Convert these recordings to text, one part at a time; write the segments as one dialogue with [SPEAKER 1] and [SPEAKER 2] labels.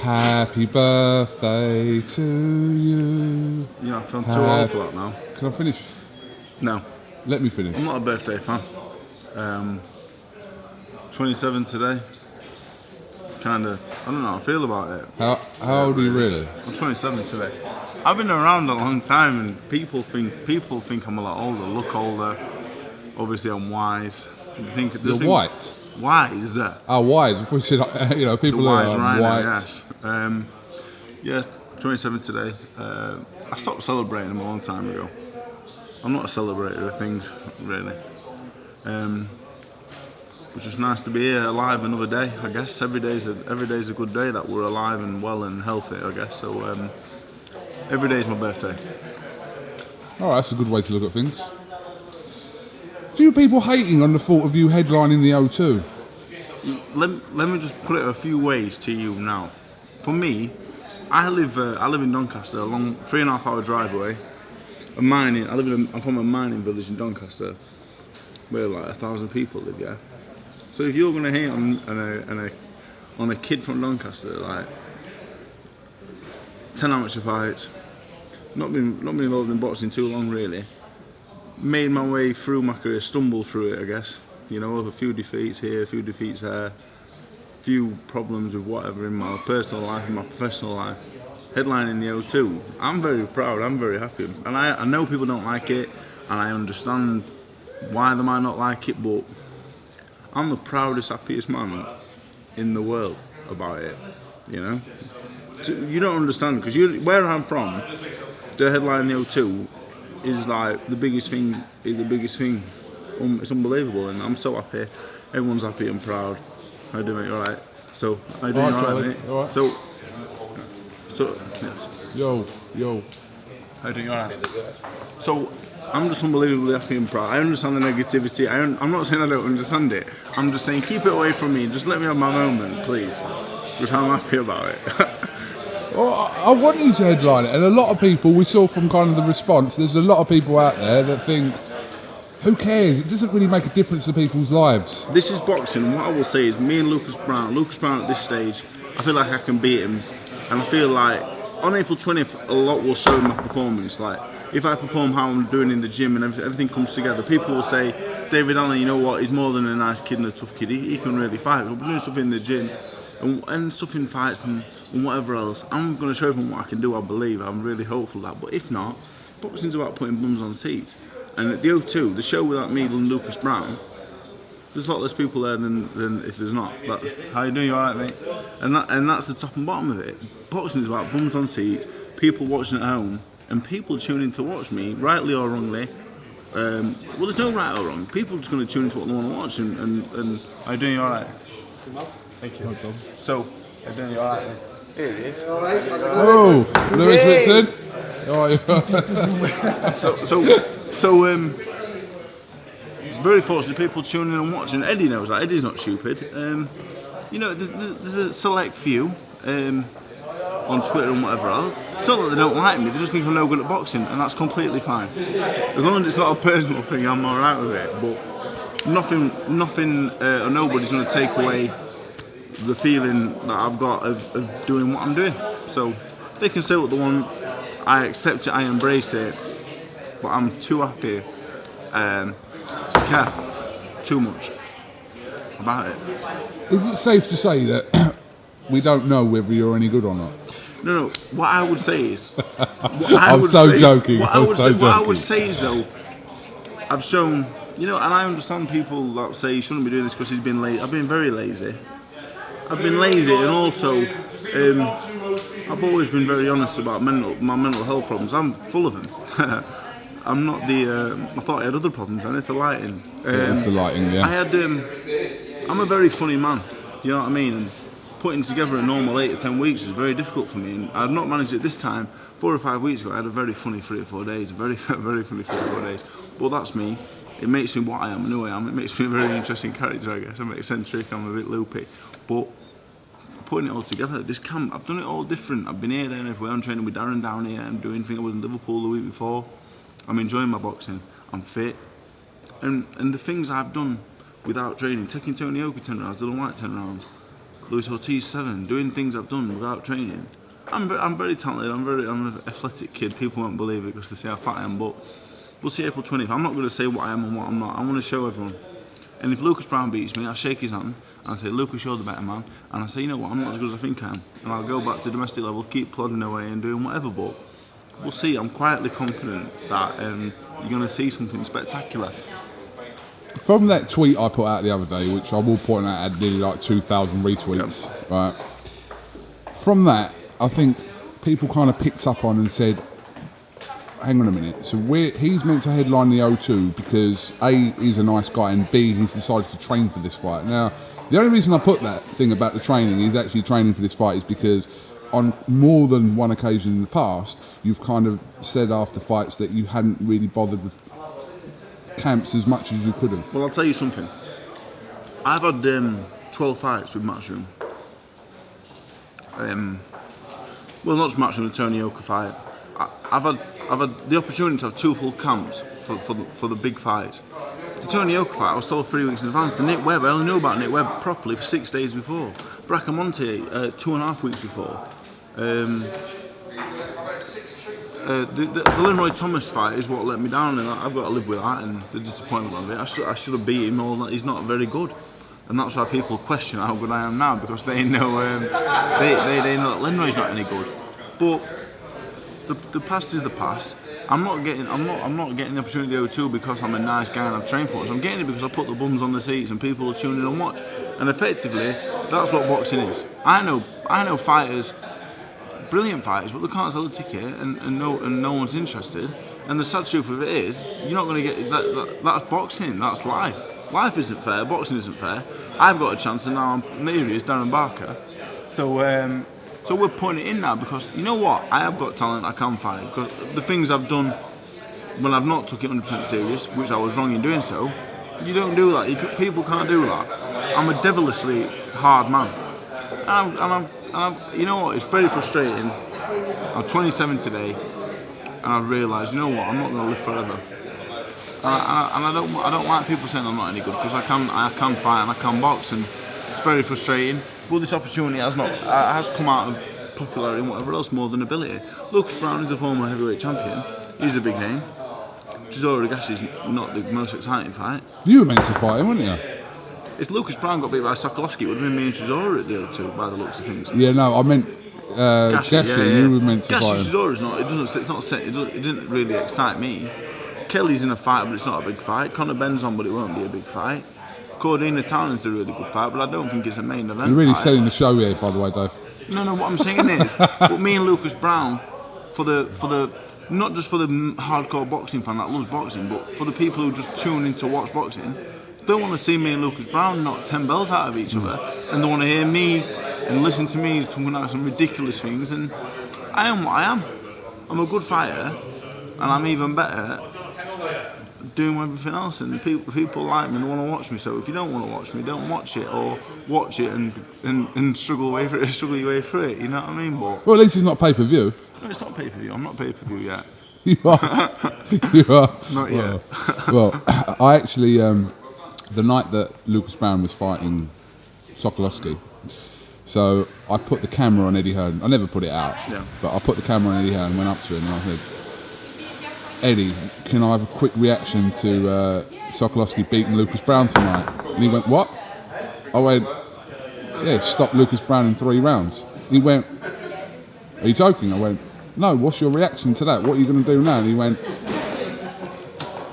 [SPEAKER 1] Happy birthday to you.
[SPEAKER 2] Yeah, I feel too old for that now.
[SPEAKER 1] Can I finish?
[SPEAKER 2] No.
[SPEAKER 1] Let me finish.
[SPEAKER 2] I'm not a birthday fan. 27 today. Kinda, I don't know how I feel about it.
[SPEAKER 1] How old are you really?
[SPEAKER 2] I'm 27 today. I've been around a long time, and people think I'm a lot older, look older. Obviously, I'm wise.
[SPEAKER 1] You're white.
[SPEAKER 2] Wise.
[SPEAKER 1] Oh, wise. Before you said, people
[SPEAKER 2] the
[SPEAKER 1] are
[SPEAKER 2] wise rhino,
[SPEAKER 1] white.
[SPEAKER 2] Yes. Yeah, 27 today. I stopped celebrating them a long time ago. I'm not a celebrator of things, really. It's just nice to be here, alive another day. I guess every day's a good day that we're alive and well and healthy. I guess so. Every day is my birthday.
[SPEAKER 1] Oh, that's a good way to look at things. Few people hating on the thought of you headlining the O2.
[SPEAKER 2] Let me just put it a few ways to you now. For me, I live in Doncaster, a long 3.5 hour drive away. I'm from a mining village in Doncaster, where like 1,000 people live. Yeah. So if you're gonna hate on a kid from Doncaster, like 10 amateur fights, not been involved in boxing too long really. Made my way through my career, stumbled through it, I guess. A few defeats here, a few defeats there, few problems with whatever in my personal life, in my professional life. Headlining the O2, I'm very proud, I'm very happy. And I know people don't like it, and I understand why they might not like it, but I'm the proudest, happiest man in the world about it, You don't understand, because where I'm from, the headline the O2 is like the biggest thing. It's unbelievable, and I'm so happy. Everyone's happy and proud. How do you mate? All right. So how you doing? All right, mate.
[SPEAKER 1] All right.
[SPEAKER 2] So yes.
[SPEAKER 1] Yo.
[SPEAKER 2] How you doing? All right. So I'm just unbelievably happy and proud. I understand the negativity. I'm not saying I don't understand it. I'm just saying keep it away from me. Just let me have my moment, please. Because I'm happy about it.
[SPEAKER 1] Well, I want you to headline it, and a lot of people, we saw from kind of the response, there's a lot of people out there that think, who cares? It doesn't really make a difference to people's lives.
[SPEAKER 2] This is boxing. What I will say is, me and Lucas Browne at this stage, I feel like I can beat him, and I feel like on April 20th, a lot will show in my performance. Like, if I perform how I'm doing in the gym and everything comes together, people will say, David Allen, you know what, he's more than a nice kid and a tough kid, he can really fight. We're doing stuff in the gym and stuff in fights and whatever else. I'm going to show them what I can do, I believe. I'm really hopeful that. But if not, boxing's about putting bums on seats. And at the O2, the show without me and Lucas Browne, there's a lot less people there than if there's not. How you doing? You alright, mate? And that's the top and bottom of it. Boxing is about bums on seats, people watching at home, and people tuning to watch me, rightly or wrongly. Well, there's no right or wrong. People are just going to tune into what they want to watch. And how you doing? You alright? Thank you. No, so, how you doing? You alright, mate? Here it is.
[SPEAKER 1] Oh, Lewis Richard.
[SPEAKER 2] It's very fortunate people tuning in and watching. Eddie knows that. Eddie's not stupid. There's a select few on Twitter and whatever else. It's not that they don't like me, they just think I'm no good at boxing, and that's completely fine. As long as it's not a personal thing, I'm alright with it. But nothing or nobody's going to take away the feeling that I've got of doing what I'm doing. So they can say what they want, I accept it, I embrace it, but I'm too happy to care too much about it.
[SPEAKER 1] Is it safe to say that we don't know whether you're any good or not?
[SPEAKER 2] No, what I would say is...
[SPEAKER 1] I'm so joking.
[SPEAKER 2] What I would say is though, I've shown, and I understand people that say you shouldn't be doing this because he's been lazy. I've been very lazy. I've been lazy, and also I've always been very honest about my mental health problems. I'm full of them. I'm not I thought I had other problems, and it's the lighting.
[SPEAKER 1] It's the lighting, yeah.
[SPEAKER 2] I'm a very funny man. You know what I mean? And putting together a normal 8 to 10 weeks is very difficult for me. And I've not managed it this time. 4 or 5 weeks ago, I had a very funny 3 or 4 days. Very funny 3 or 4 days. But that's me. It makes me what I am and who I am. It makes me a very interesting character, I guess. I'm eccentric, I'm a bit loopy. But putting it all together, this camp, I've done it all different. I've been here, there and everywhere. I'm training with Darren down here. I'm doing things. I was in Liverpool the week before. I'm enjoying my boxing. I'm fit. And the things I've done without training, taking Tony Oki 10 rounds, Dylan White 10 rounds, Luis Ortiz 7, doing things I've done without training. I'm very talented. I'm an athletic kid. People won't believe it because they say how fat I am, but we'll see April 20th. I'm not going to say what I am and what I'm not. I want to show everyone. And if Lucas Browne beats me, I'll shake his hand and I'll say, Lucas, you're the better man. And I'll say, you know what, I'm not as good as I think I am. And I'll go back to domestic level, keep plodding away and doing whatever. But we'll see. I'm quietly confident that you're going to see something spectacular.
[SPEAKER 1] From that tweet I put out the other day, which I will point out had nearly like 2,000 retweets, right? From that, I think people kind of picked up on and said, hang on a minute, so he's meant to headline the O2 because A, he's a nice guy, and B, he's decided to train for this fight. Now, the only reason I put that thing about the training, he's actually training for this fight, is because on more than one occasion in the past, you've kind of said after fights that you hadn't really bothered with camps as much as you could have.
[SPEAKER 2] Well, I'll tell you something. I've had 12 fights with Matchroom. Well, not just Matchroom, the Tony Yoka fight. I've had the opportunity to have 2 full camps for the big fights. The Tony Yoka fight, I was told 3 weeks in advance. The Nick Webb, I only knew about Nick Webb properly for 6 days before. Bracamonte, 2.5 weeks before. The Leroy Thomas fight is what let me down, and I've got to live with that and the disappointment of it. I should have beat him, all that. He's not very good, and that's why people question how good I am now, because they know they know that Leroy's not any good. But the past is the past. I'm not getting the opportunity to go to because I'm a nice guy and I've trained for it. I'm getting it because I put the bums on the seats and people are tuning in and watch. And effectively, that's what boxing is. I know fighters, brilliant fighters, but they can't sell a ticket and no one's interested. And the sad truth of it is, you're not going to get that. That's boxing. That's life. Life isn't fair. Boxing isn't fair. I've got a chance, and now here he is, Darren Barker. So we're putting it in now because you know what? I have got talent. I can fight because the things I've done when I've not took it 100% serious, which I was wrong in doing so. You don't do that. People can't do that. I'm a devilishly hard man, and you know what? It's very frustrating. I'm 27 today, and I've realised, you know what? I'm not going to live forever. And I don't like people saying I'm not any good because I can fight and I can box, and it's very frustrating. But this opportunity has come out of popularity and whatever else more than ability. Lucas Browne is a former heavyweight champion. He's a big name. Chisora Higashi's not the most exciting fight.
[SPEAKER 1] You were meant to fight him, weren't you?
[SPEAKER 2] If Lucas Browne got beat by Sokolowski, it would have been me and Chisora at the other two, by the looks of things.
[SPEAKER 1] Yeah, no, I meant Gashi. You were meant to fight him.
[SPEAKER 2] Chisora's not. It didn't really excite me. Kelly's in a fight, but it's not a big fight. Conor Benn's on, but it won't be a big fight. Cordina Talon's a really good fight, but I don't think it's a main event.
[SPEAKER 1] You're really
[SPEAKER 2] fight.
[SPEAKER 1] selling the show here, by the way, Dave.
[SPEAKER 2] No, what I'm saying is, but me and Lucas Browne, for the not just for the hardcore boxing fan that loves boxing, but for the people who just tune in to watch boxing, don't want to see me and Lucas Browne knock 10 bells out of each other, and they want to hear me and listen to me talking about some ridiculous things. And I am what I am. I'm a good fighter, and I'm even better doing everything else, and people like me and want to watch me. So if you don't want to watch me, don't watch it, or watch it and struggle your way through it. You know what I mean? But
[SPEAKER 1] well, at least it's not pay-per-view.
[SPEAKER 2] No, it's not pay-per-view. I'm not pay-per-view yet.
[SPEAKER 1] You are. You are.
[SPEAKER 2] Not yet.
[SPEAKER 1] Well, I actually the night that Lucas Browne was fighting Sokolowski, so I put the camera on Eddie Hearn. I never put it out, but I put the camera on Eddie Hearn and went up to him and I said, Eddie, can I have a quick reaction to Sokolowski beating Lucas Browne tonight? And he went, what? I went, yeah, stop Lucas Browne in 3 rounds. He went, are you joking? I went, no, what's your reaction to that? What are you going to do now? And he went,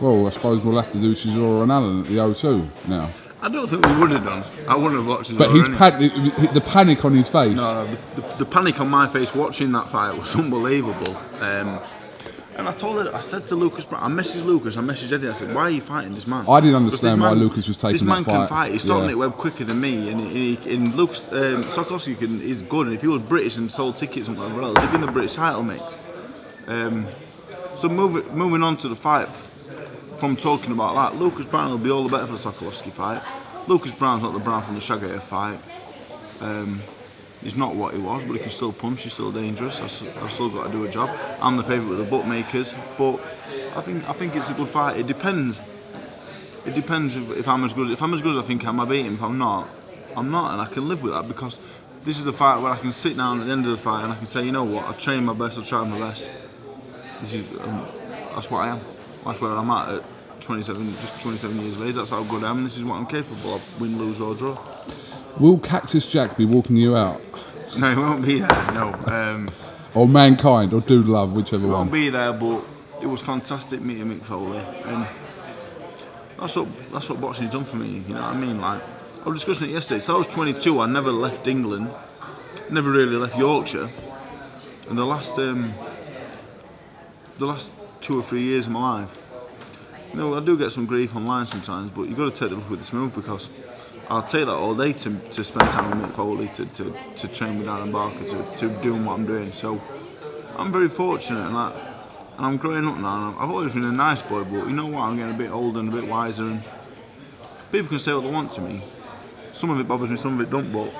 [SPEAKER 1] well, I suppose we'll have to do Chisora and Allen at the O2 now.
[SPEAKER 2] I don't think we would have done. I wouldn't have watched Chisora.
[SPEAKER 1] But the panic on his face.
[SPEAKER 2] No, the panic on my face watching that fight was unbelievable. And I said to Lucas Browne, I messaged Eddie, I said, why are you fighting this man?
[SPEAKER 1] I didn't understand why Lucas was taking that fight.
[SPEAKER 2] This man can fight, he's starting it web quicker than me, and Lucas, Sokolowski is good, and if he was British and sold tickets and whatever else, he'd be in the British title mix. So moving on to the fight, from talking about that, Lucas Browne will be all the better for the Sokolowski fight. Lucas Browne's not the Browne from the Shagair fight. He's not what he was, but he can still punch, he's still dangerous. I've still got to do a job. I'm the favourite with the bookmakers, but I think it's a good fight. It depends if I'm as good as I think I am, I beat him. If I'm not, I'm not, and I can live with that because this is the fight where I can sit down at the end of the fight and I can say, you know what, I've trained my best, I've tried my best. This is that's what I am. That's where I'm at 27, just 27 years of age. That's how good I am. This is what I'm capable of. Win, lose or draw.
[SPEAKER 1] Will Cactus Jack be walking you out?
[SPEAKER 2] No, he won't be there. No.
[SPEAKER 1] Or Mankind, or Dude Love, whichever
[SPEAKER 2] He
[SPEAKER 1] one.
[SPEAKER 2] won't be there, but it was fantastic meeting Mick Foley, and that's what boxing's done for me. You know what I mean? Like I was discussing it yesterday. So I was 22. I never left England. Never really left Yorkshire. And the last 2 or 3 years of my life, you know, I do get some grief online sometimes, but you've got to take the look with the smooth because I'll take that all day to spend time with Mick Foley, to train with Darren Barker, to doing what I'm doing. So I'm very fortunate, and I'm growing up now. And I've always been a nice boy, but you know what? I'm getting a bit older and a bit wiser, and people can say what they want to me. Some of it bothers me, some of it don't, but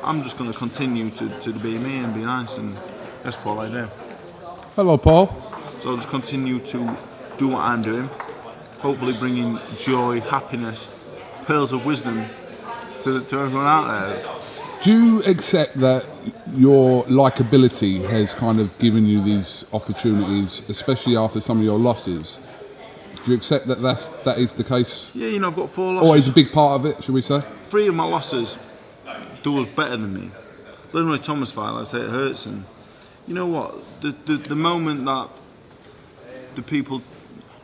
[SPEAKER 2] I'm just going to continue to be me and be nice, and that's Paul I do.
[SPEAKER 1] Hello, Paul.
[SPEAKER 2] So I'll just continue to do what I'm doing, hopefully bringing joy, happiness, pearls of wisdom to everyone out there.
[SPEAKER 1] Do you accept that your likability has kind of given you these opportunities, especially after some of your losses? Do you accept that that is the case?
[SPEAKER 2] Yeah, you know, I've got 4 losses.
[SPEAKER 1] Always a big part of it, should we say?
[SPEAKER 2] 3 of my losses do us better than me. The Roy Thomas fight, like I say, it hurts, and you know what? The moment that the people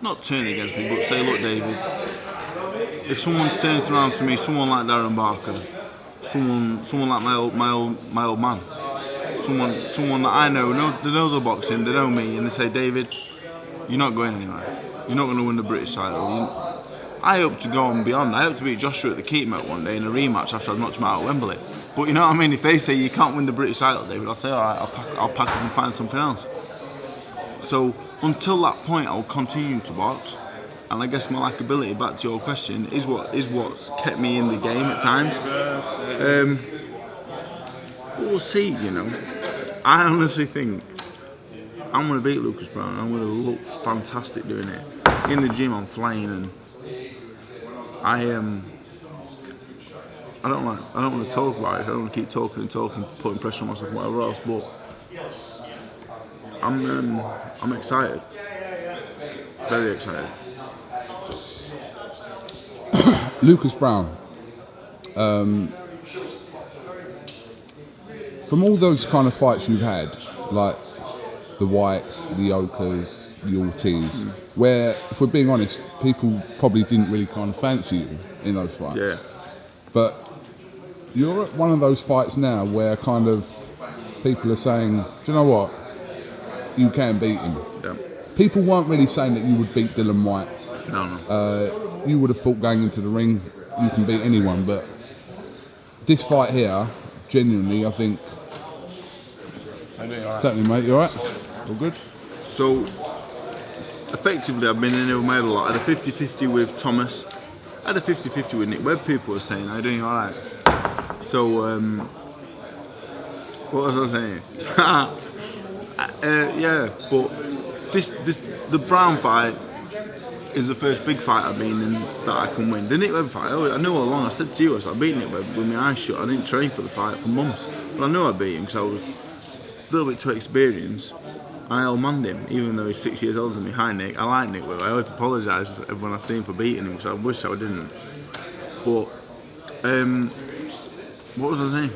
[SPEAKER 2] not turn against me, but say, look, David, if someone turns around to me, someone like Darren Barker, someone like my old man, someone that I know, they know the boxing, they know me, and they say, David, you're not going anywhere. You're not going to win the British title. I hope to go on beyond. I hope to beat Joshua at the Keepmoat one day in a rematch after I've knocked him out at Wembley. But you know what I mean? If they say you can't win the British title, David, I'll say, all right, I'll pack up and find something else. So until that point, I'll continue to box. And I guess my likability, back to your question, is what's kept me in the game at times. But we'll see, you know. I honestly think I'm going to beat Lucas Browne. I'm going to look fantastic doing it. In the gym, I'm flying, and I don't want to talk about it. I don't want to keep talking, putting pressure on myself and whatever else. But I'm excited, very excited.
[SPEAKER 1] Lucas Browne. From all those kind of fights you've had, like the Whites, the Okers, the Ortiz, where, if we're being honest, people probably didn't really kind of fancy you in those fights.
[SPEAKER 2] Yeah.
[SPEAKER 1] But you're at one of those fights now where kind of people are saying, do you know what? You can beat him.
[SPEAKER 2] Yeah.
[SPEAKER 1] People weren't really saying that you would beat Dylan White.
[SPEAKER 2] No.
[SPEAKER 1] You would have thought going into the ring you can beat anyone, but this fight here, genuinely, I think. Certainly, mate. You alright? All good?
[SPEAKER 2] So, effectively, I've been in over my head a lot. I had a 50-50 with Thomas. I had a 50-50 with Nick Webb. People were saying, "Are you doing alright?" So, what was I saying? Yeah, but the Browne fight is the first big fight I've been in that I can win. The Nick Webb fight, I knew all along. I said to you, I beat Nick Webb with my eyes shut. I didn't train for the fight for months, but I knew I beat him because I was a little bit too experienced. I held-manned him, even though he's 6 years older than me. Hi Nick, I like Nick Webb. I always apologise to everyone I see him for beating him, which I wish I didn't. But what was I saying?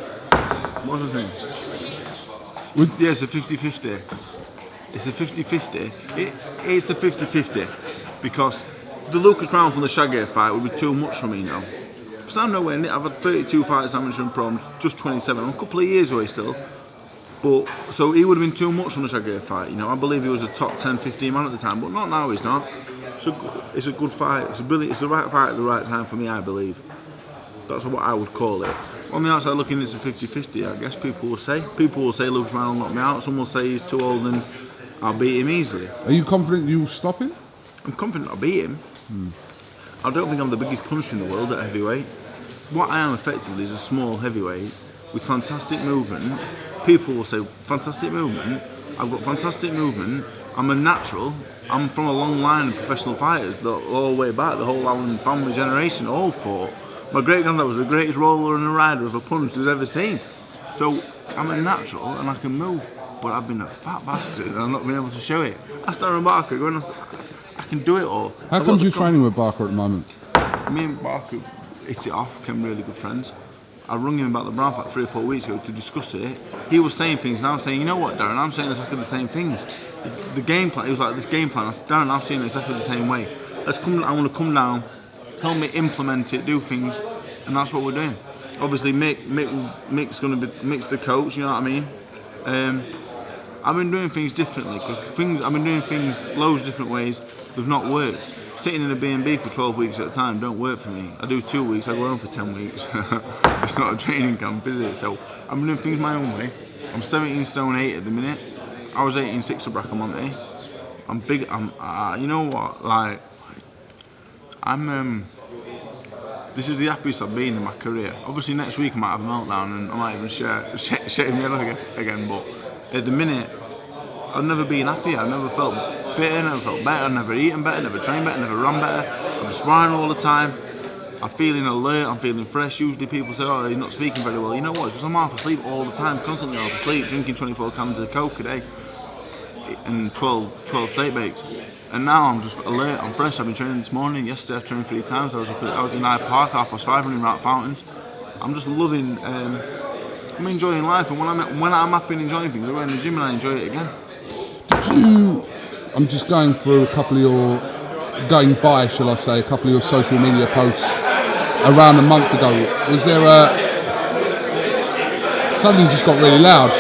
[SPEAKER 2] Yeah, it's a 50-50. It's a 50-50. It's a 50-50 because the Lucas Browne from the Shaggy fight would be too much for me now. Because I'm nowhere near. I've had 32 fights, amateur and pro. I'm just 27. I'm a couple of years away still. But so he would have been too much from the Shaggy fight. You know, I believe he was a top 10, 15 man at the time, but not now. He's not. It's a good fight. It's the right fight at the right time for me, I believe. That's what I would call it. On the outside looking, it's a 50-50. I guess people will say. People will say Lucas Browne will knock me out. Some will say he's too old and I'll beat him easily.
[SPEAKER 1] Are you confident you'll stop him?
[SPEAKER 2] I'm confident I'll beat him. I don't think I'm the biggest puncher in the world at heavyweight. What I am effectively is a small heavyweight with fantastic movement. People will say, fantastic movement. I've got fantastic movement. I'm a natural. I'm from a long line of professional fighters that all the way back, the whole Allen family generation all fought. My great-granddad was the greatest roller and a rider of a punch there's ever seen. So I'm a natural and I can move, but I've been a fat bastard and I've not been able to show it. That's Darren Barker going, I can do it all.
[SPEAKER 1] How come you're training with Barker at the moment?
[SPEAKER 2] Me and Barker hit it off, became really good friends. I rung him about the Brown fight 3 or 4 weeks ago to discuss it. He was saying things and I was saying, you know what, Darren, I'm saying exactly the same things. The game plan, it was like this game plan. I said, Darren, I'm seeing it exactly the same way. I want to come down, help me implement it, do things, and that's what we're doing. Obviously, Mick's going to be Mick's the coach. You know what I mean? I've been doing things differently because I've been doing things loads of different ways. They've not worked. Sitting in a B&B for 12 weeks at a time don't work for me. I do 2 weeks. I go home for 10 weeks. It's not a training camp, is it? So I've been doing things my own way. I'm 17 stone 8 at the minute. I was 18.6 at Bracamonte. I'm big. You know what? Like, this is the happiest I've been in my career. Obviously next week I might have a meltdown and I might even shake my head again, but at the minute I've never been happy. I've never felt fitter, never felt better, never eaten better, never trained better, never run better. I'm sparring all the time. I'm feeling alert, I'm feeling fresh. Usually people say, oh, you're not speaking very well. You know what, because I'm half asleep all the time, constantly half asleep, drinking 24 cans of Coke a day and 12 steak bakes. And now I'm just alert, I'm fresh. I've been training this morning. Yesterday I trained 3 times. I was in Hyde Park, 5:30 running around fountains. I'm just loving, I'm enjoying life. And when I'm happy and enjoying things, I go in the gym and I enjoy it again.
[SPEAKER 1] I'm just going through a couple of your, going by, shall I say, a couple of your social media posts around a month ago. Was there something just got really loud?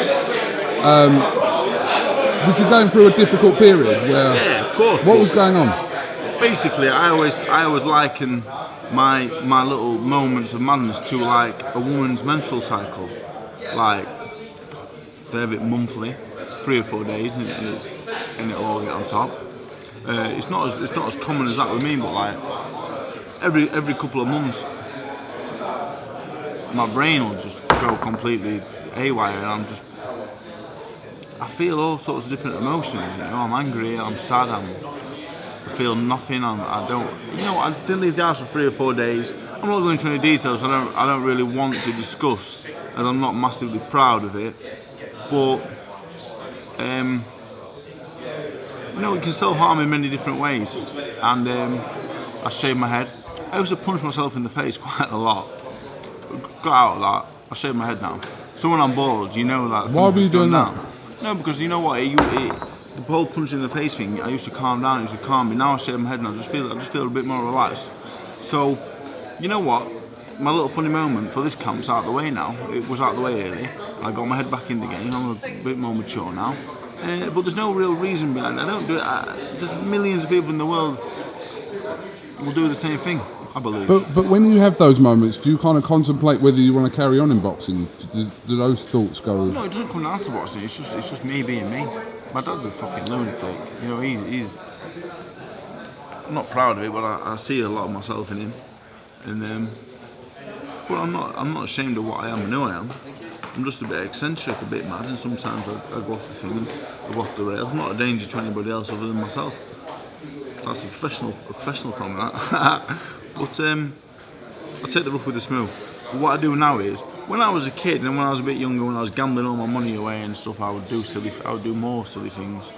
[SPEAKER 1] Was you going through a difficult period? Where,
[SPEAKER 2] yeah, of course.
[SPEAKER 1] What was going on?
[SPEAKER 2] Basically, I always liken my little moments of madness to like a woman's menstrual cycle. Like, they have it monthly, 3 or 4 days, and it'll all get on top. It's not as common as that with me, but like every couple of months, my brain will just go completely haywire, and I feel all sorts of different emotions. You know, I'm angry, I'm sad, I feel nothing. I didn't leave the house for 3 or 4 days. I'm not going into any details. I don't really want to discuss, as I'm not massively proud of it. But you know, it can self-harm in many different ways. And I shaved my head. I used to punch myself in the face quite a lot. Got out of that. I shaved my head now. So when I'm bored, you know that.
[SPEAKER 1] Why were you doing that?
[SPEAKER 2] No, because you know what? The whole punch in the face thing, I used to calm down. It used to calm me. Now I shave my head and I just feel a bit more relaxed. So, you know what? My little funny moment for this camp's out of the way now. It was out of the way early. I got my head back in the game. I'm a bit more mature now. But there's no real reason behind it. I don't do it. There's millions of people in the world will do the same thing, I believe.
[SPEAKER 1] But when you have those moments, do you kind of contemplate whether you want to carry on in boxing? Do those thoughts go?
[SPEAKER 2] No, it doesn't come down to boxing. It's just me being me. My dad's a fucking lunatic. You know, he's. I'm not proud of it, but I see a lot of myself in him. And but I'm not ashamed of what I am and who I am. I'm just a bit eccentric, a bit mad, and sometimes I go off the thing, I go off the rails. I'm not a danger to anybody else other than myself. That's a professional telling me that. But I take the rough with the smooth. But what I do now is, when I was a kid and when I was a bit younger, when I was gambling all my money away and stuff, I would do more silly things.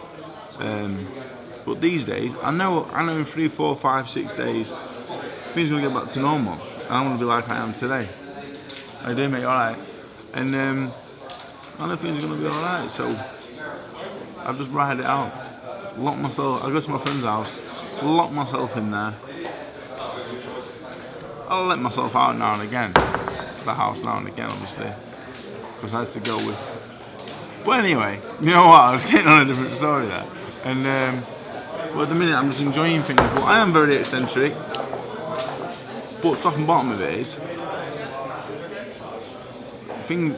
[SPEAKER 2] But these days, I know in 3, 4, 5, 6 days, things are gonna get back to normal. And I'm gonna be like I am today. How you doing, mate? All right. And I know things are gonna be all right. So I just ride it out. Lock myself. I go to my friend's house, lock myself in there. I'll let myself out now and again. The house now and again, obviously, because I had to go with. But anyway, you know what? I was getting on a different story there. And well, at the minute, I'm just enjoying things. But I am very eccentric. But top and bottom of it is,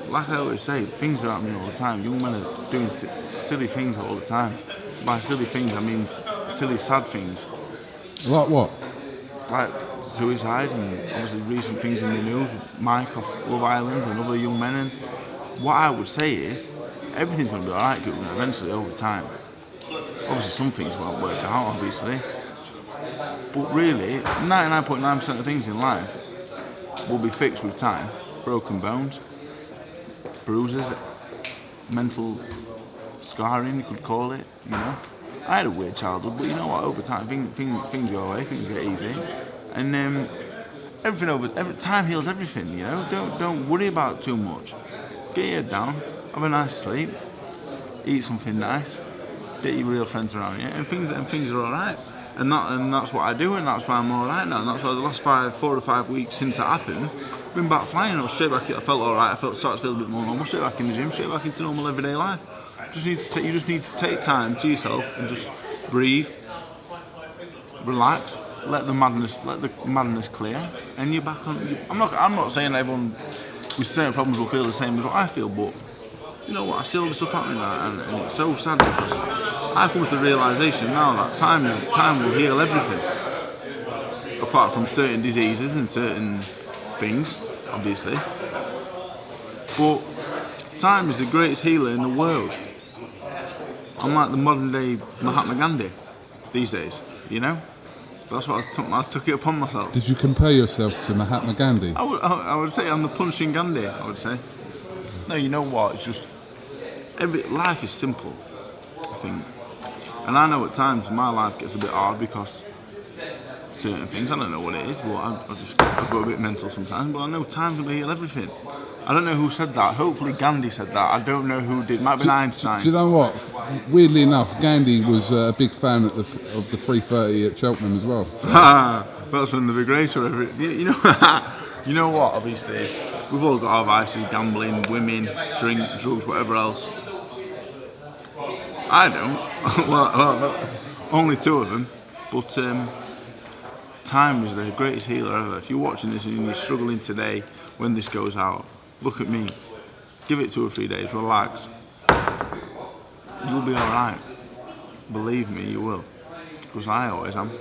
[SPEAKER 2] like I always say, things are happening all the time. Young men are doing silly things all the time. By silly things, I mean silly, sad things.
[SPEAKER 1] Like what?
[SPEAKER 2] Like suicide and obviously recent things in the news, Mike off Love Island and other young men. And what I would say is, everything's going to be alright, eventually, over time. Obviously some things won't work out, obviously. But really, 99.9% of things in life will be fixed with time. Broken bones, bruises, mental scarring, you could call it, you know. I had a weird childhood, but you know what, over time, things go away, things get easy. And time heals everything, you know. Don't worry about it too much. Get your head down, have a nice sleep, eat something nice, get your real friends around you, and things are alright. And that's what I do, and that's why I'm alright now. And that's why the last 4 or 5 weeks since it happened, I've been back flying. I was straight back. I felt alright. I started to feel a bit more normal. Straight back in the gym, straight back into normal everyday life. You just need to take time to yourself and just breathe, relax, let the madness clear, and you're back on. I'm not saying everyone with certain problems will feel the same as what I feel, but you know what? I see all this stuff happening, and it's so sad because I've come to the realisation now that time will heal everything, apart from certain diseases and certain things, obviously. But time is the greatest healer in the world. I'm like the modern day Mahatma Gandhi these days, you know? That's what I took it upon myself.
[SPEAKER 1] Did you compare yourself to Mahatma Gandhi?
[SPEAKER 2] I would say I'm the punching Gandhi, I would say. No, you know what? It's just, life is simple, I think. And I know at times my life gets a bit hard because certain things, I don't know what it is, but I've got a bit mental sometimes, but I know time's going to heal everything. I don't know who said that. Hopefully Gandhi said that. I don't know who did. Might have been Einstein.
[SPEAKER 1] Do you know what? Weirdly enough, Gandhi was a big fan of the 330 at Cheltenham as well.
[SPEAKER 2] That's when the big race or whatever. You know, you know what? Obviously, we've all got our vices: gambling, women, drink, drugs, whatever else. I don't. well, only 2 of them. But time is the greatest healer ever. If you're watching this and you're struggling today, when this goes out, look at me. Give it 2 or 3 days. Relax. You'll be all right. Believe me, you will. Because I always am.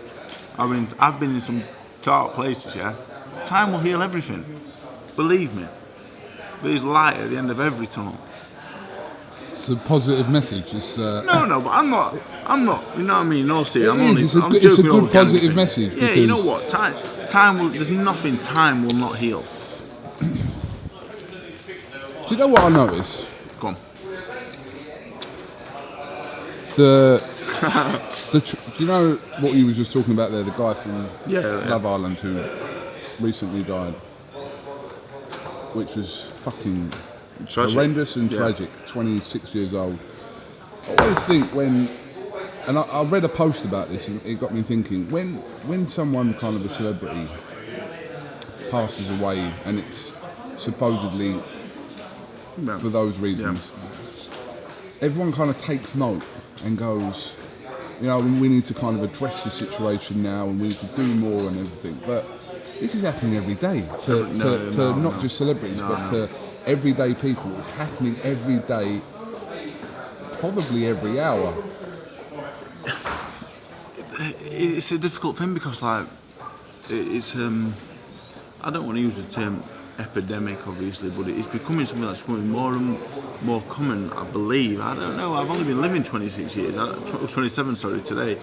[SPEAKER 2] I've been in some dark places. Yeah. Time will heal everything. Believe me. There's light at the end of every tunnel.
[SPEAKER 1] It's a positive message. It's,
[SPEAKER 2] No, but I'm not. You know what I mean? No, see, I'm
[SPEAKER 1] it's
[SPEAKER 2] joking.
[SPEAKER 1] a good positive message.
[SPEAKER 2] Yeah, you know what? Time will. There's nothing time will not heal.
[SPEAKER 1] Do you know what I noticed?
[SPEAKER 2] Go on.
[SPEAKER 1] Do you know what you were just talking about there? The guy from Love Island who recently died, which was fucking horrendous and tragic. 26 years old. I always think and I read a post about this and it got me thinking, when someone kind of a celebrity passes away and it's supposedly for those reasons, everyone kind of takes note and goes, you know, we need to kind of address the situation now and we need to do more and everything. But this is happening every day to not just celebrities, but to everyday people. It's happening every day, probably every hour.
[SPEAKER 2] It's a difficult thing because, like, it's I don't want to use the term epidemic, obviously, but it's becoming something that's becoming more and more common, I believe. I don't know. I've only been living 26 years. 27, sorry, today.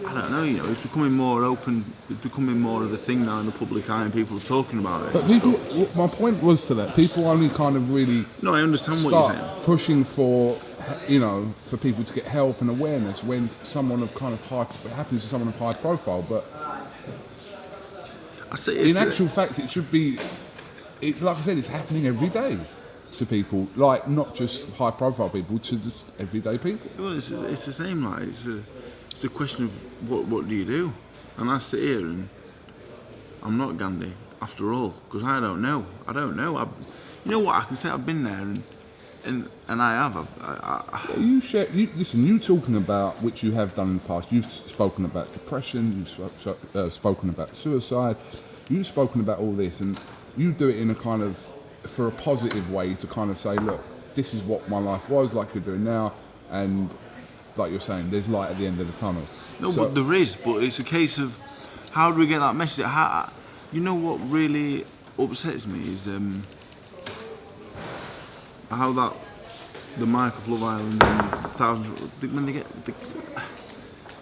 [SPEAKER 2] I don't know, you know, it's becoming more open, it's becoming more of a thing now in the public eye and people are talking about it.
[SPEAKER 1] But people, my point was to that, people only kind of really
[SPEAKER 2] I understand what you're saying.
[SPEAKER 1] Pushing for, you know, for people to get help and awareness when someone of kind of it happens to someone of high profile, but in actual fact it should be, it's like I said, it's happening every day to people, like not just high profile people, to just everyday people.
[SPEAKER 2] Well, it's the same, like, it's a question of what do you do? And I sit here and I'm not Gandhi after all, because I don't know. You know what, I can say I've been there and I have.
[SPEAKER 1] Listen, you talking about, which you have done in the past, you've spoken about depression, you've spoken about suicide, you've spoken about all this, and you do it in a kind of, for a positive way to kind of say, look, this is what my life was, like you're doing now, and like you're saying, there's light at the end of the tunnel.
[SPEAKER 2] No, but there is, but it's a case of how do we get that message? You know what really upsets me is how that the Mike of Love Island and thousands, when they get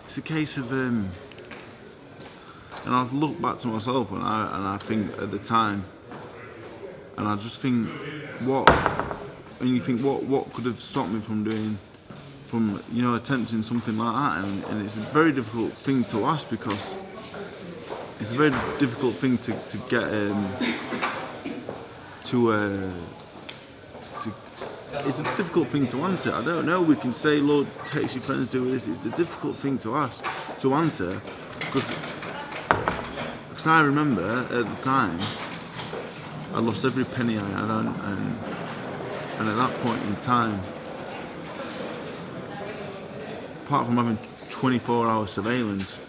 [SPEAKER 2] it's a case of And I've looked back to myself and I think at the time, and I just think and you think what could have stopped me from attempting something like that, and it's a very difficult thing to ask, because it's a very difficult thing to get it's a difficult thing to answer. I don't know. We can say, Lord, text your friends, do this. It's a difficult thing to answer, because I remember at the time I lost every penny I had, and at that point in time, apart from having 24-hour surveillance,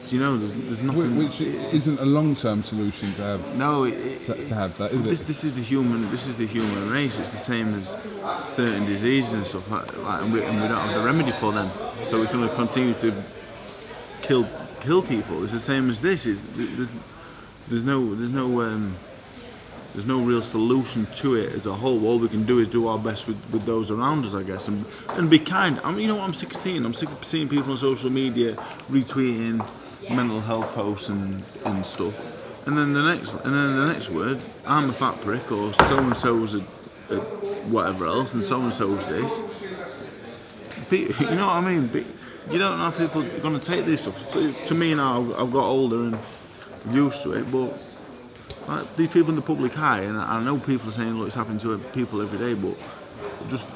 [SPEAKER 2] there's nothing.
[SPEAKER 1] Which isn't a long-term solution to have.
[SPEAKER 2] No,
[SPEAKER 1] to have that, is it?
[SPEAKER 2] This is the human race. It's the same as certain diseases and stuff like, and we don't have the remedy for them. So we're going to continue to kill people. It's the same as this. There's no real solution to it as a whole. All we can do is do our best with those around us, I guess, and be kind. You know what I'm sick of seeing? I'm sick of seeing people on social media retweeting mental health posts and stuff. And then the next word, I'm a fat prick, or so and so's a whatever else, and so and so's this. You know what I mean? You don't know how people are going to take this stuff. To me now, I've got older and used to it, but like, these people in the public eye, and I know people are saying, look, it's happening to people every day, but just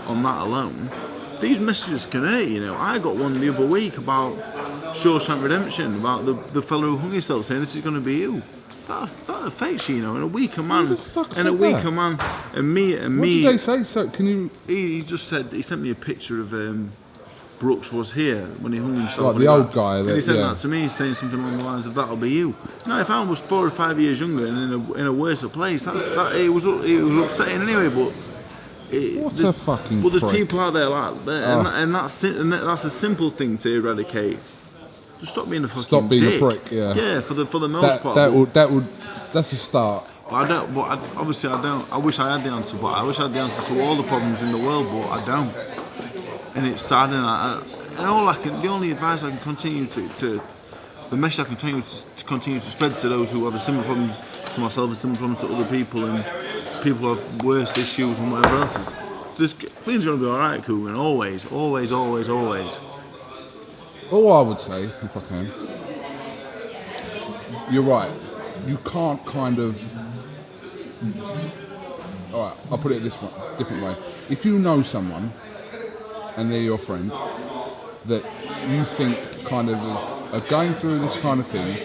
[SPEAKER 2] on that alone, these messages can hurt, I got one the other week about Shawshank Redemption, about the fellow who hung himself, saying this is going to be you. That affects you, and a weaker man, and me.
[SPEAKER 1] What did they say? So can you?
[SPEAKER 2] He just said, he sent me a picture of Brooks was here when he hung himself.
[SPEAKER 1] Like the old guy.
[SPEAKER 2] And he said that to me, saying something along the lines of, that'll be you. Now, if I was 4 or 5 years younger and in a worse place, it was upsetting anyway, but...
[SPEAKER 1] What a fucking
[SPEAKER 2] But there's
[SPEAKER 1] prick.
[SPEAKER 2] people out there like that, and that's a simple thing to eradicate. Just stop being a fucking
[SPEAKER 1] Stop being
[SPEAKER 2] dick.
[SPEAKER 1] a prick, yeah.
[SPEAKER 2] Yeah, for the most part.
[SPEAKER 1] That's a start.
[SPEAKER 2] But I wish I had the answer, but I wish I had the answer to all the problems in the world, but I don't. And it's sad, and the only advice I can continue the message I can continue to spread to those who have similar problems to myself and similar problems to other people, and people who have worse issues and whatever else is, things are going to be alright, KUGAN, always.
[SPEAKER 1] All I would say, if I can, you're right. You can't kind of. All right, I'll put it this one, different way. If you know someone, and they're your friend, that you think kind of are going through this kind of thing,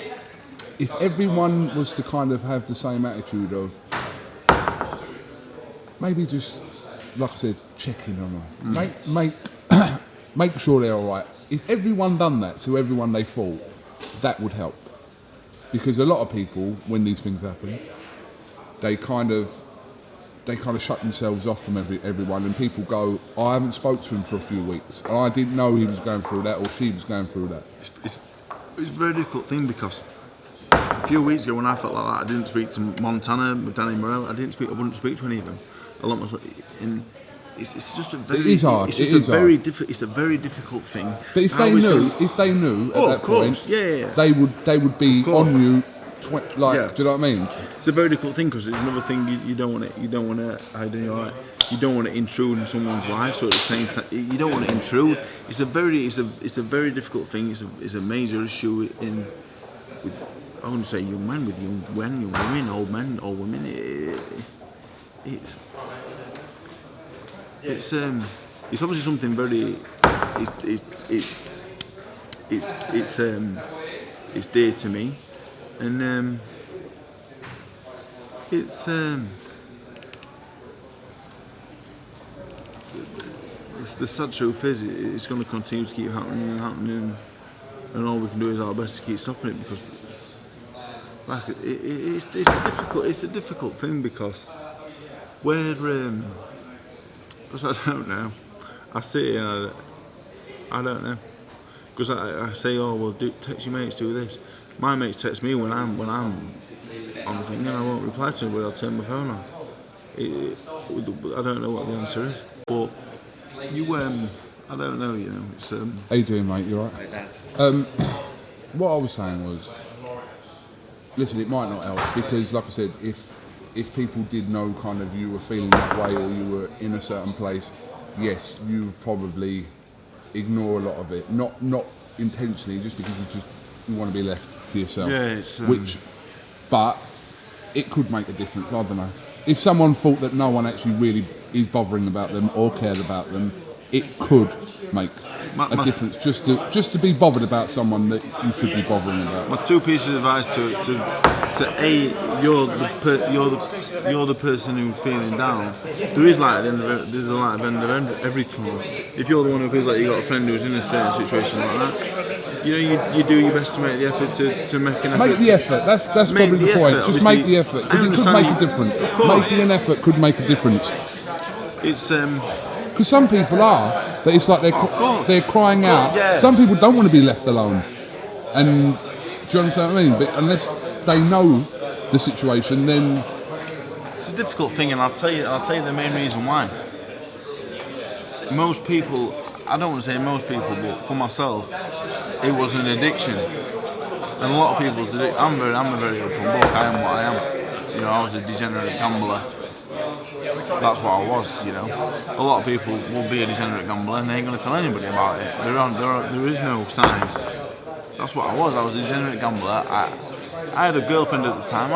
[SPEAKER 1] if everyone was to kind of have the same attitude of maybe just, like I said, check in on them, make sure they're all right. If everyone done that to everyone they thought, that would help. Because a lot of people, when these things happen, they kind of shut themselves off from everyone, and people go, I haven't spoke to him for a few weeks, and I didn't know he was going through that, or she was going through that.
[SPEAKER 2] It's a very difficult thing, because a few weeks ago when I felt like that, I didn't speak to Montana, Danny Morell, I wouldn't speak to any of them. I let myself in. It's just a very.
[SPEAKER 1] It is hard.
[SPEAKER 2] It's a very difficult thing.
[SPEAKER 1] But if they knew at that point,
[SPEAKER 2] yeah,
[SPEAKER 1] they would be on you. Do you know what I mean?
[SPEAKER 2] It's a very difficult thing, because it's another thing you don't want to hide in your life. You don't want to intrude in someone's life. So at the same time, you don't want to intrude. It's a very difficult thing. It's a major issue I wouldn't say young men, with young women, old men, old women. It's obviously something very. It's dear to me. And it's the sad truth is it's going to continue to keep happening, and all we can do is our best to keep stopping it, because it's a difficult thing, because I don't know. I see it and I don't know, because I say, oh well, text your mates, do this. My mates text me when I'm on the thing, and I won't reply to them, but I'll turn my phone off. I don't know what the answer is, but I don't know. It's,
[SPEAKER 1] how you doing, mate? You alright? what I was saying was, listen, it might not help because, like I said, if people did know kind of you were feeling that way or you were in a certain place, yes, you probably ignore a lot of it. Not intentionally, just because you want to be left to yourself.
[SPEAKER 2] Yeah, it's
[SPEAKER 1] but it could make a difference. I don't know. If someone thought that no one actually really is bothering about them or cared about them, it could make a difference. Just to be bothered about someone that you should be bothering about.
[SPEAKER 2] My two pieces of advice to A, you're the person who's feeling down. There is light at the end of there's a light at the end of every tunnel. If you're the one who feels like you got a friend who's in a certain situation like that, you do your best to make the effort to make an effort.
[SPEAKER 1] Make the effort. That's probably the point. Just make the effort because it could make a difference.
[SPEAKER 2] Of course.
[SPEAKER 1] Making an effort could make a difference.
[SPEAKER 2] It's
[SPEAKER 1] because some people are that it's like they're crying out.
[SPEAKER 2] Yeah.
[SPEAKER 1] Some people don't want to be left alone, and do you understand what I mean? But unless they know the situation, then
[SPEAKER 2] it's a difficult thing, and I'll tell you the main reason why. Most people, I don't want to say most people, but for myself, it was an addiction, and a lot of people's addiction. I'm a very open book. I am what I am. You know, I was a degenerate gambler. That's what I was, you know. A lot of people will be a degenerate gambler and they ain't going to tell anybody about it. There is no signs. That's what I was. I was a degenerate gambler. I had a girlfriend at the time.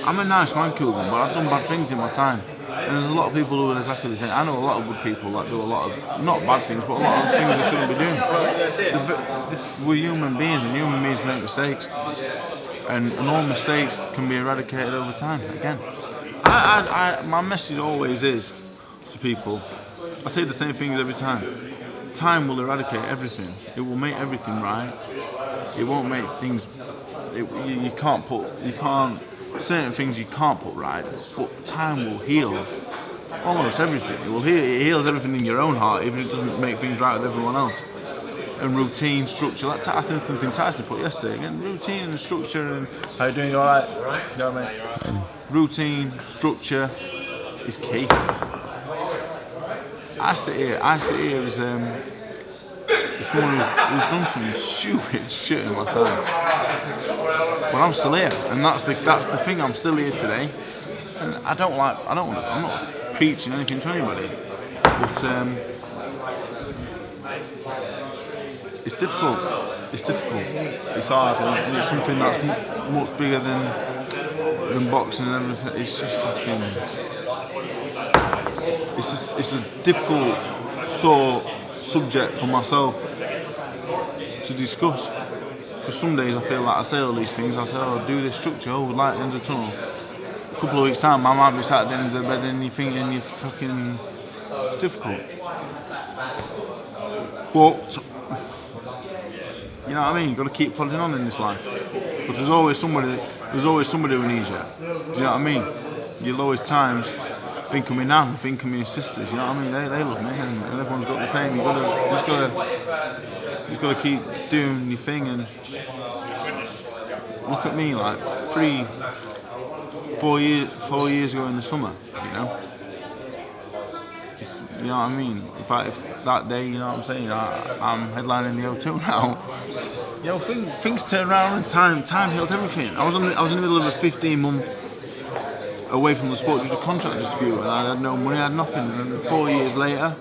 [SPEAKER 2] I'm a nice man, KUGAN, but I've done bad things in my time. And there's a lot of people who are exactly the same. I know a lot of good people that do a lot of, not bad things, but a lot of things they shouldn't be doing. We're human beings, and human beings make mistakes. And all mistakes can be eradicated over time, again. My message always is to people, I say the same things every time. Time will eradicate everything. It will make everything right. It won't make things. Certain things you can't put right, but time will heal almost everything. It heals everything in your own heart, even if it doesn't make things right with everyone else. And routine, structure, like I think something Tyson put yesterday. Again, routine and structure, and how you doing? You all right? Yeah, mate. Routine, structure is key. I sit here as someone who's done some stupid shit in my time, but I'm still here, and that's the thing. I'm still here today, and I'm not preaching anything to anybody, but it's difficult. It's hard, and it's something that's much bigger than boxing and everything. It's just fucking. It's a difficult subject for myself to discuss, because some days I feel like I say all these things. I say, "Oh, do this structure. Oh, light at the end of the tunnel." A couple of weeks time, I might be sat at the end of the bed, and you think, and you fucking. It's difficult, but. You know what I mean? You've got to keep plodding on in this life. But there's always somebody who needs you. Do you know what I mean? You'll always times think of me nan, think of me sisters, you know what I mean? They love me, and everyone's got the same. You just gotta keep doing your thing, and look at me, like 4 years ago in the summer, you know? You know what I mean? If that day, you know what I'm saying, I'm headlining the O2 now. You know, things turn around, and time heals everything. I was in the middle of a 15-month away from the sport due to contract dispute, and I had no money, I had nothing. And then 4 years later,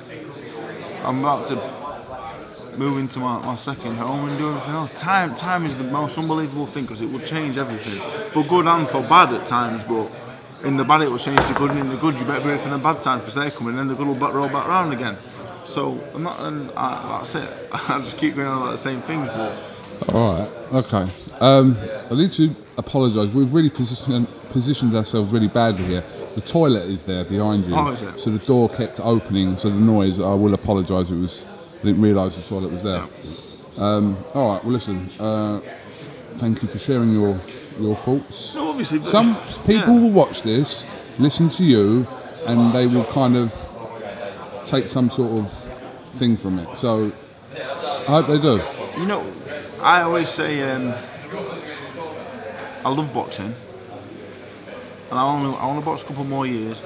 [SPEAKER 2] I'm about to move into my second home and do everything else. Time is the most unbelievable thing, because it will change everything, for good and for bad at times. But in the bad it will change to good, and in the good you better be ready for the bad times, because they're coming, and then the good will roll back round again. So that's it. I just keep going on about the same things. But
[SPEAKER 1] all right, okay. I need to apologise. We've really positioned ourselves really badly here. The toilet is there behind you.
[SPEAKER 2] Oh, is it?
[SPEAKER 1] So the door kept opening, so the noise. I will apologise. I didn't realise the toilet was there.
[SPEAKER 2] Yeah.
[SPEAKER 1] All right. Well, listen. Thank you for sharing your thoughts.
[SPEAKER 2] No, obviously.
[SPEAKER 1] Some people will watch this, listen to you, and they will kind of take some sort of thing from it. So I hope they do.
[SPEAKER 2] You know, I always say I love boxing, and I want to box a couple more years.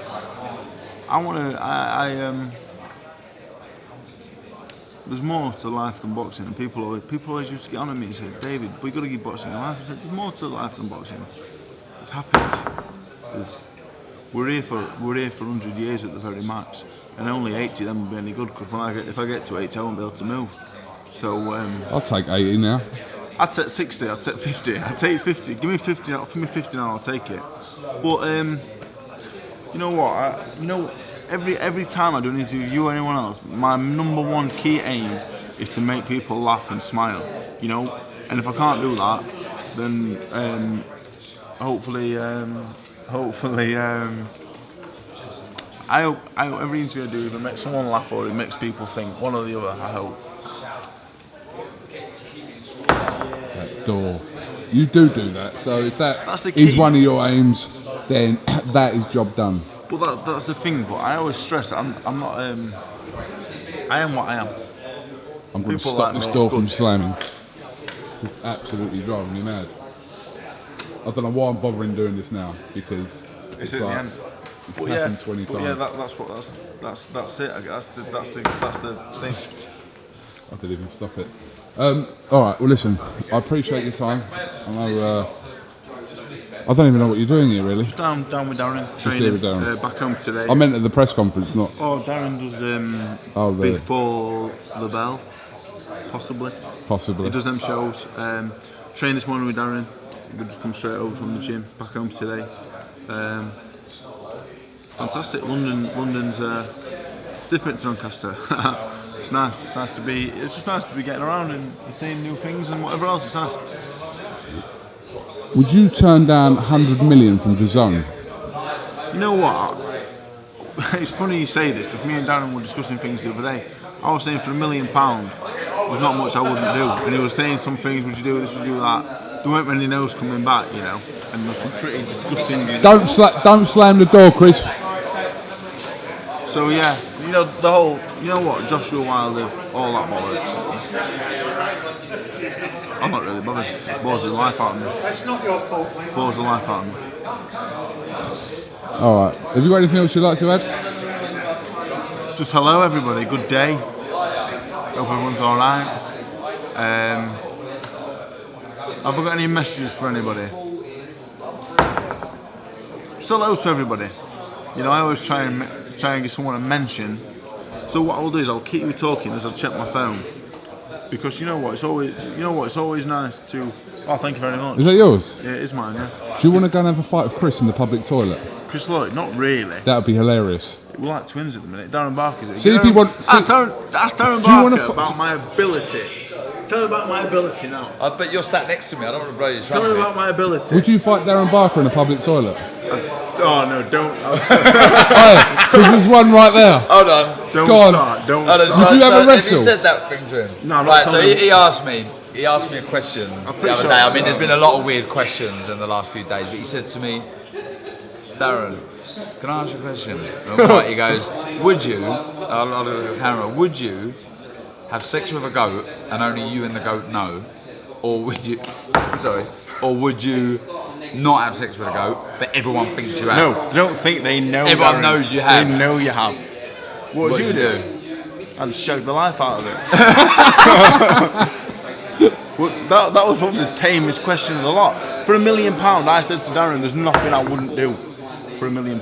[SPEAKER 2] there's more to life than boxing, and people always used to get on at me and say, David, we got to give boxing a life. I said, there's more to life than boxing. It's happiness. We're here for 100 years at the very max, and only 80 of them will be any good. Because if I get to 80, I won't be able to move. So
[SPEAKER 1] I'll take 80 now.
[SPEAKER 2] I'd take 60. I'd take 50. I'd take 50. Give me 50. Give me 50 now. I'll take it. But you know what? Every time I do an interview with you or anyone else, my number one key aim is to make people laugh and smile. You know, and if I can't do that, then hopefully, I hope every interview I do either makes someone laugh or it makes people think. One or the other, I hope.
[SPEAKER 1] That door. You do that. So if
[SPEAKER 2] that's the key.
[SPEAKER 1] Is one of your aims, then that is job done.
[SPEAKER 2] But that's the thing. But I always stress I'm not. I am what I am.
[SPEAKER 1] I'm going to stop this door from slamming. It's absolutely driving me mad. I don't know why I'm bothering doing this now, because
[SPEAKER 2] it's at the end.
[SPEAKER 1] It's happened 20 times.
[SPEAKER 2] Yeah, that's it. That's the thing.
[SPEAKER 1] I didn't even stop it. All right. Well, listen. I appreciate your time. I know. I don't even know what you're doing here, really.
[SPEAKER 2] Just down with Darren, training. Back home today.
[SPEAKER 1] I meant at the press conference, not.
[SPEAKER 2] Oh, Darren does before the bell, possibly. He does them shows. Trained this morning with Darren. We just come straight over from the gym. Back home today. Fantastic. London's different to Doncaster. It's nice. It's just nice to be getting around and seeing new things and whatever else. It's nice.
[SPEAKER 1] Would you turn down 100 million from DAZN?
[SPEAKER 2] You know what? It's funny you say this, because me and Darren were discussing things the other day. I was saying for £1 million, there's not much I wouldn't do. And he was saying some things, would you do this, would you do that? There weren't many no's coming back, you know. And there's some pretty disgusting...
[SPEAKER 1] Don't slam the door, Chris.
[SPEAKER 2] So yeah, you know, you know what, Joshua Wilder, all that bollocks. I'm not really bothered. Bores the life out of me. That's not your fault, mate. Bores the life out of me.
[SPEAKER 1] Alright, have you got anything else you'd like to add?
[SPEAKER 2] Just hello everybody, good day. Hope everyone's alright. Have I got any messages for anybody? Just hello to everybody. You know, I always try and give someone a mention. So what I'll do is I'll keep you talking as I check my phone. Because you know what, it's always nice to. Oh, thank you very much.
[SPEAKER 1] Is that yours?
[SPEAKER 2] Yeah, it is mine. Yeah.
[SPEAKER 1] Do you want to go and have a fight with Chris in the public toilet?
[SPEAKER 2] Chris Lloyd, not really.
[SPEAKER 1] That would be hilarious.
[SPEAKER 2] We're like twins at the minute. Darren Barker's it.
[SPEAKER 1] See if you want.
[SPEAKER 2] Ask Darren Barker about my ability. Tell him about my ability now.
[SPEAKER 3] I bet you're sat next to me. I don't want to blow your
[SPEAKER 2] trumpet. Tell him about my ability.
[SPEAKER 1] Would you fight Darren Barker in a public toilet?
[SPEAKER 2] Oh no, don't.
[SPEAKER 1] Because there's one right there.
[SPEAKER 3] Hold on.
[SPEAKER 2] Don't start. Don't start.
[SPEAKER 1] Would you have a wrestle?
[SPEAKER 3] Have you said that thing to him?
[SPEAKER 2] No,
[SPEAKER 3] right, so he asked me a question the other day. I mean, there's been a lot of weird questions in the last few days, but he said to me, Darren, can I ask you a question? And he goes, would you, I'll look at the camera, would you have sex with a goat and only you and the goat know? Or would you, or would you not have sex with a goat, but everyone thinks you have?
[SPEAKER 2] No, they don't think they know.
[SPEAKER 3] Everyone knows you have.
[SPEAKER 2] They know you have. What would you do? I'd choke the life out of it. Well, that was probably the tamest question of the lot. For £1 million, I said to Darren, there's nothing I wouldn't do for £1 million.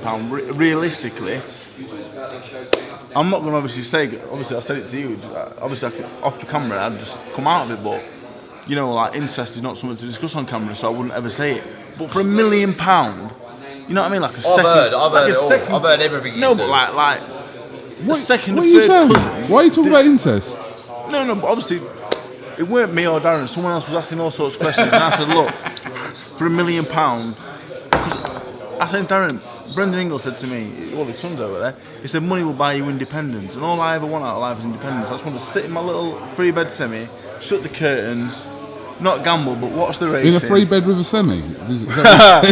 [SPEAKER 2] Realistically, I'm not going to obviously say, obviously I said it to you, obviously off the camera I'd just come out of it, but you know, like incest is not something to discuss on camera, so I wouldn't ever say it. But for £1 million, you know what I mean? Like a second.
[SPEAKER 3] I've heard everything.
[SPEAKER 2] No, but like a second or third cousin.
[SPEAKER 1] Why are you talking about incest?
[SPEAKER 2] No, but obviously it weren't me or Darren. Someone else was asking all sorts of questions, and I said, look, for £1 million, because I think Darren, Brendan Ingle said to me, all his sons over there, he said money will buy you independence, and all I ever want out of life is independence. I just want to sit in my little 3-bed semi, shut the curtains, not gamble, but watch the racing.
[SPEAKER 1] In a 3-bed with a semi? Is that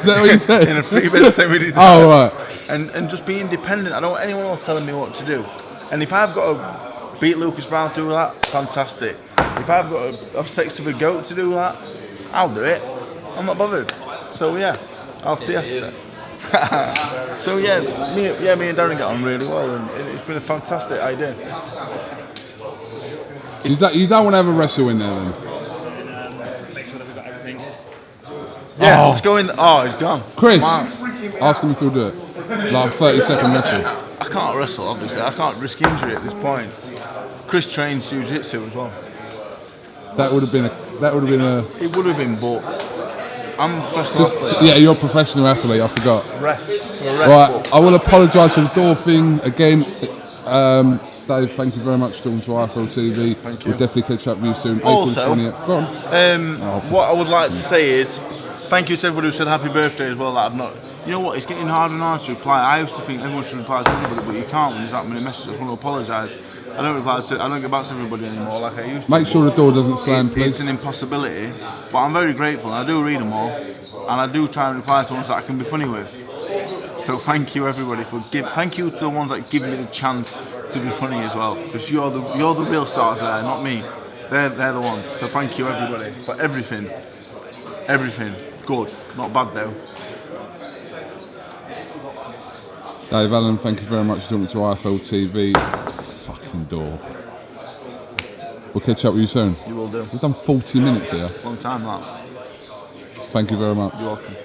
[SPEAKER 1] what you said?
[SPEAKER 2] In a 3-bed semi.
[SPEAKER 1] Oh, right.
[SPEAKER 2] And just be independent. I don't want anyone else telling me what to do. And if I've got to beat Lucas Browne to do that, fantastic. If I've got to have sex with a goat to do that, I'll do it. I'm not bothered. So yeah, I'll see you. So me and Darren get on really well, and it's been a fantastic idea.
[SPEAKER 1] You don't want to have a wrestle in there then?
[SPEAKER 2] Yeah, let's go in. Oh, he's gone.
[SPEAKER 1] Chris, ask him if he'll do it. Like a 30-second wrestle.
[SPEAKER 2] I can't wrestle, obviously. I can't risk injury at this point. Chris trains jiu-jitsu as well.
[SPEAKER 1] That would have been a.
[SPEAKER 2] It would have been, but I'm a professional athlete.
[SPEAKER 1] Yeah, you're a professional athlete. I forgot. Right, I will apologise for the door thing again. Dave, thank you very much for talking to IFL TV.
[SPEAKER 2] Thank you.
[SPEAKER 1] We'll definitely catch up with you soon.
[SPEAKER 2] Also,
[SPEAKER 1] April 20th. Go on.
[SPEAKER 2] What I would like to say is, thank you to everybody who said happy birthday as well. That I've not. You know what? It's getting harder and harder to reply. I used to think everyone should reply to everybody, but you can't when there's that many messages. I just want to apologise. I don't get back to everybody anymore like I used to.
[SPEAKER 1] Make sure the door doesn't slam, please.
[SPEAKER 2] It's an impossibility, but I'm very grateful. And I do read them all, and I do try and reply to the ones that I can be funny with. So thank you everybody thank you to the ones that give me the chance to be funny as well, because you're the real stars there, not me. They're the ones. So thank you everybody for everything. Everything. Good, not bad though.
[SPEAKER 1] Dave Allen, thank you very much for talking to IFL TV. Fucking door. We'll catch up with you soon.
[SPEAKER 2] You will do.
[SPEAKER 1] We've done 40 minutes here.
[SPEAKER 2] Long time that.
[SPEAKER 1] Thank you very much.
[SPEAKER 2] You're welcome.